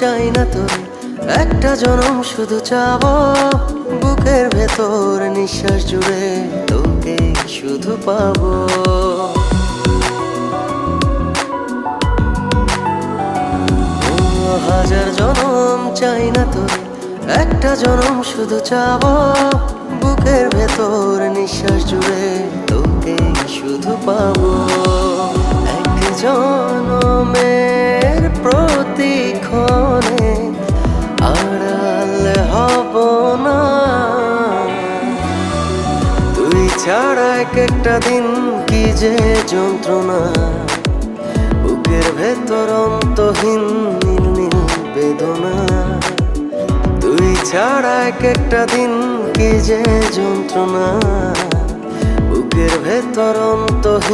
চাই না তোর, একটা জনম শুধু চাবো। বুকের ভেতর নিঃশ্বাস জুড়ে তোকে শুধু পাবো। হাজার জনম চাই না তোর, একটা জনম শুধু চাবো। বুকের ভেতর নিঃশ্বাস জুড়ে তোকে শুধু পাবো। এক জনমের প্রতিক্ষণে আড়াল হব না। তুই ছাড়া এক একটা দিন কি যে যন্ত্রণা। বুকের ভেতর অন্তহীন নীল নীল বেদনা। তুই ছাড়া এক একটা দিন কি যে যন্ত্রণা। বুকের ভেতর অন্তহীন।